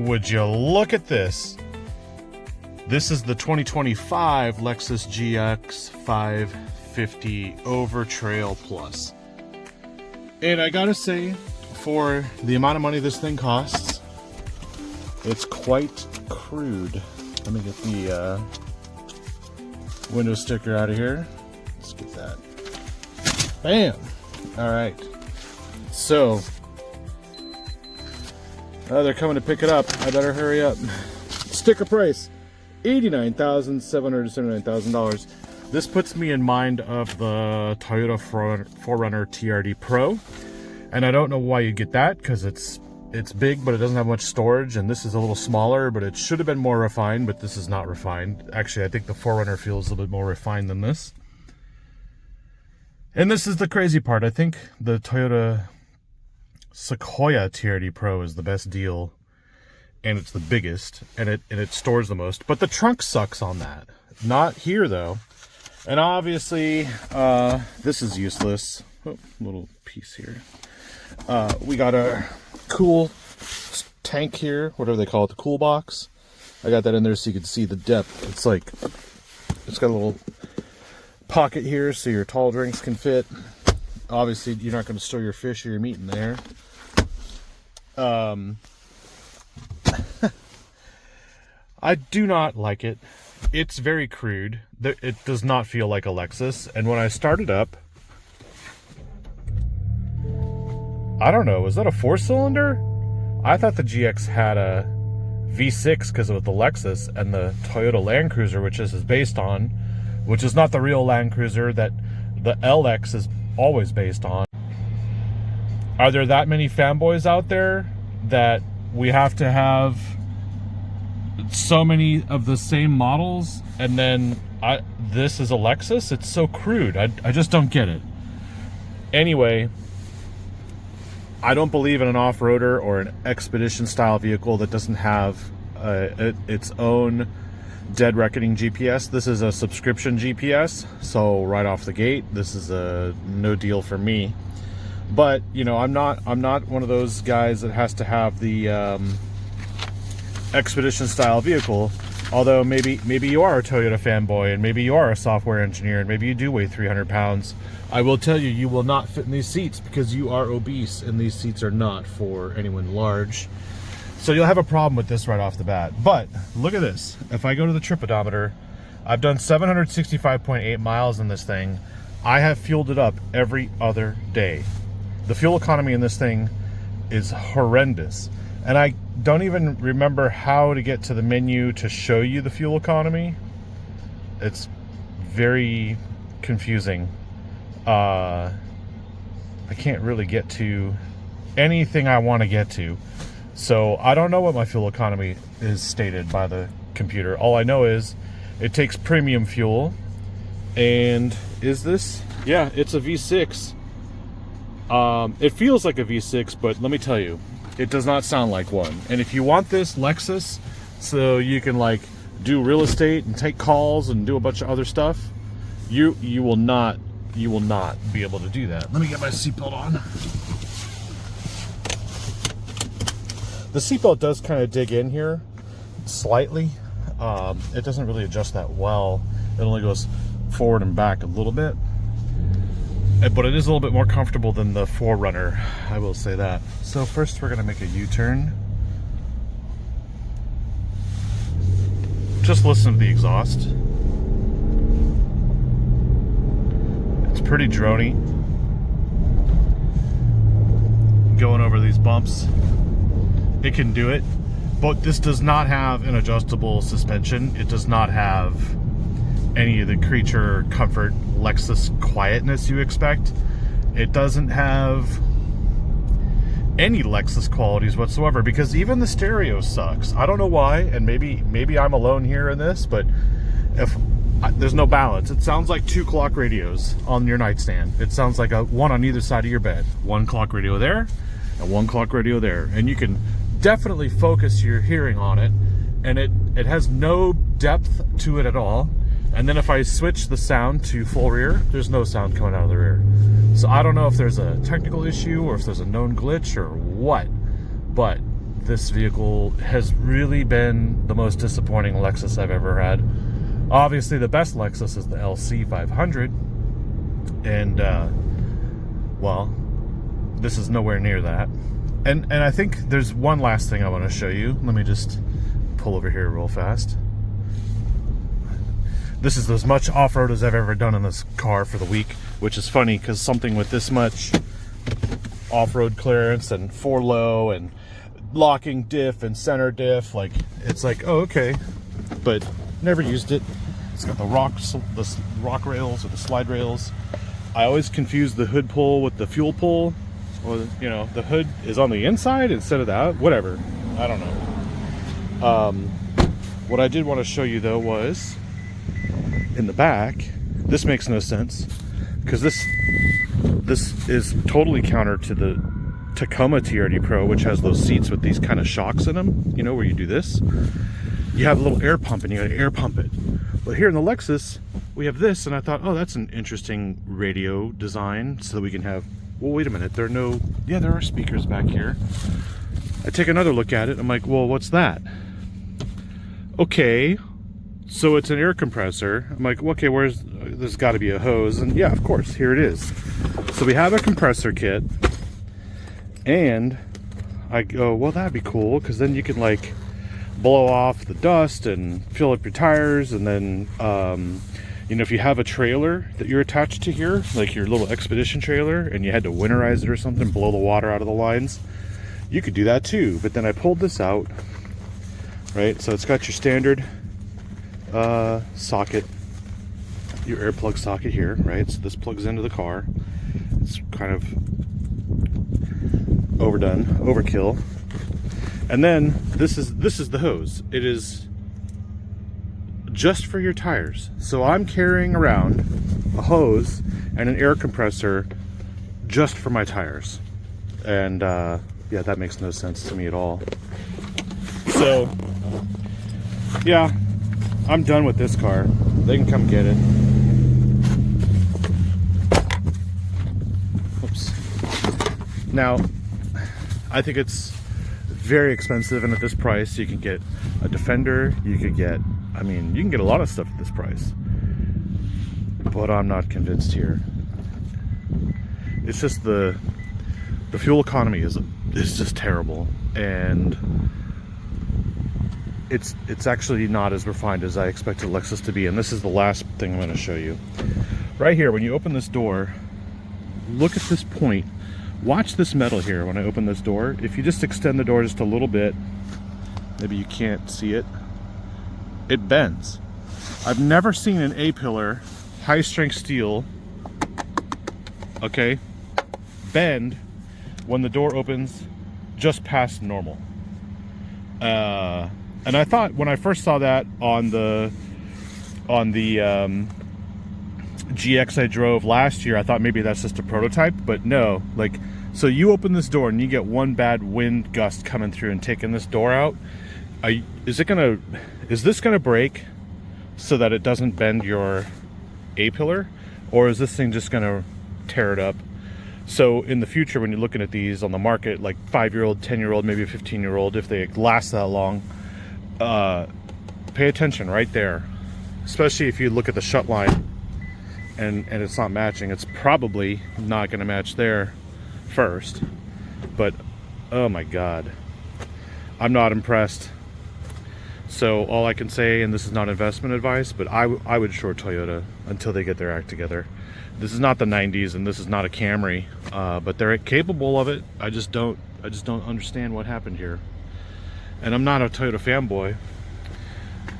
would you look at this? This is the 2025 Lexus GX550 OverTrail Plus. And I gotta say, for the amount of money this thing costs, it's quite crude. Let me get the window sticker out of here. Let's get that. Bam! Alright. So, they're coming to pick it up. I better hurry up. Sticker price, $89,779,000. This puts me in mind of the Toyota 4Runner TRD Pro. And I don't know why you get that, because it's big, but it doesn't have much storage, and this is a little smaller, but it should have been more refined, but this is not refined. Actually, I think the 4Runner feels a little bit more refined than this. And this is the crazy part. I think the Toyota Sequoia TRD Pro is the best deal, and it's the biggest, and it stores the most. But the trunk sucks on that. Not here, though. And obviously, this is useless. Oh, little piece here. We got a cool tank here, whatever they call it, the cool box. I got that in there so you can see the depth. It's like, it's got a little pocket here so your tall drinks can fit. Obviously, you're not going to store your fish or your meat in there. I do not like it. It's very crude. It does not feel like a Lexus. And when I started up, I don't know, was that a 4-cylinder? I thought the GX had a V6 because of the Lexus, and the Toyota Land Cruiser, which this is based on, which is not the real Land Cruiser that the LX is always based on. Are there that many fanboys out there that we have to have so many of the same models, and then this is a Lexus? It's so crude. I just don't get it. Anyway, I don't believe in an off-roader or an expedition style vehicle that doesn't have its own dead reckoning GPS. This is a subscription GPS, so right off the gate, this is a no deal for me. But you know, I'm not one of those guys that has to have the expedition style vehicle. Although maybe you are a Toyota fanboy, and maybe you are a software engineer, and maybe you do weigh 300 pounds. I will tell you, you will not fit in these seats because you are obese, and these seats are not for anyone large. So you'll have a problem with this right off the bat. But look at this. If I go to the trip odometer, I've done 765.8 miles in this thing. I have fueled it up every other day. The fuel economy in this thing is horrendous. And I don't even remember how to get to the menu to show you the fuel economy. It's very confusing. I can't really get to anything I want to get to. So I don't know what my fuel economy is stated by the computer. All I know is it takes premium fuel. And is this? Yeah, it's a V6. It feels like a V6, but let me tell you, it does not sound like one. And if you want this Lexus so you can like do real estate and take calls and do a bunch of other stuff, you will not be able to do that. Let me get my seatbelt on. The seatbelt does kind of dig in here slightly. It doesn't really adjust that well. It only goes forward and back a little bit. But it is a little bit more comfortable than the 4Runner, I will say that. So first we're going to make a U-turn. Just listen to the exhaust. It's pretty droney. Going over these bumps. It can do it. But this does not have an adjustable suspension. It does not have any of the creature comfort Lexus quietness you expect. It doesn't have any Lexus qualities whatsoever, because even the stereo sucks. I don't know why, and maybe I'm alone here in this, but if there's no balance, it sounds like 2 clock radios on your nightstand. It sounds like one on either side of your bed. 1 clock radio there and 1 clock radio there, and you can definitely focus your hearing on it, and it has no depth to it at all. And then if I switch the sound to full rear, there's no sound coming out of the rear. So I don't know if there's a technical issue or if there's a known glitch or what, but this vehicle has really been the most disappointing Lexus I've ever had. Obviously, the best Lexus is the LC 500, and well, this is nowhere near that. And I think there's one last thing I want to show you. Let me just pull over here real fast. This is as much off-road as I've ever done in this car for the week, which is funny because something with this much off-road clearance and 4-low and locking diff and center diff, like, it's like, oh, okay, but never used it. It's got the rock rails or the slide rails. I always confuse the hood pull with the fuel pull, or, you know, the hood is on the inside instead of that. Whatever, I don't know. What I did want to show you though was in the back. This makes no sense because this is totally counter to the Tacoma TRD Pro, which has those seats with these kind of shocks in them, you know, where you do this, you have a little air pump and you gotta air pump it. But here in the Lexus we have this, and I thought, oh, that's an interesting radio design so that we can have, well, wait a minute, there are speakers back here. I take another look at it, I'm like, well, what's that? Okay, so it's an air compressor. I'm like, okay, there's got to be a hose, and yeah, of course, here it is. So we have a compressor kit, and I go, well, that'd be cool, because then you can like blow off the dust and fill up your tires, and then you know, if you have a trailer that you're attached to here, like your little expedition trailer, and you had to winterize it or something, blow the water out of the lines, you could do that too. But then I pulled this out, right? So it's got your standard socket, your air plug socket here, right? So this plugs into the car. It's kind of overdone, overkill. And then this is the hose. It is just for your tires. So I'm carrying around a hose and an air compressor just for my tires. And yeah, that makes no sense to me at all. So yeah, I'm done with this car. They can come get it. Oops. Now, I think it's very expensive, and at this price you can get a Defender, you could get, I mean, you can get a lot of stuff at this price, but I'm not convinced here. It's just the fuel economy is just terrible, and it's actually not as refined as I expected Lexus to be. And this is the last thing I'm going to show you. Right here, when you open this door, look at this point. Watch this metal here when I open this door. If you just extend the door just a little bit, maybe you can't see it, it bends. I've never seen an A-pillar, high-strength steel, okay, bend when the door opens just past normal. And I thought when I first saw that on the GX I drove last year, I thought maybe that's just a prototype, but no. Like, so you open this door and you get one bad wind gust coming through and taking this door out. Is this gonna break so that it doesn't bend your A-pillar, or is this thing just gonna tear it up? So in the future, when you're looking at these on the market, like 5-year-old, 10-year-old, maybe a 15-year-old, if they last that long, pay attention right there, especially if you look at the shut line and it's not matching. It's probably not going to match there first, but oh my god, I'm not impressed. So all I can say, and this is not investment advice, but I would short Toyota until they get their act together. This is not the 90s, and this is not a Camry, but they're capable of it. I just don't understand what happened here. And I'm not a Toyota fanboy.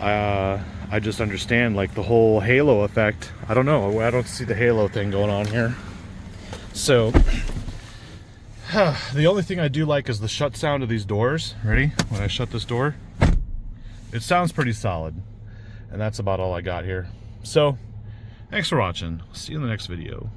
I just understand, like, the whole halo effect. I don't know. I don't see the halo thing going on here. So the only thing I do like is the shut sound of these doors. Ready? When I shut this door, it sounds pretty solid. And that's about all I got here. So thanks for watching. See you in the next video.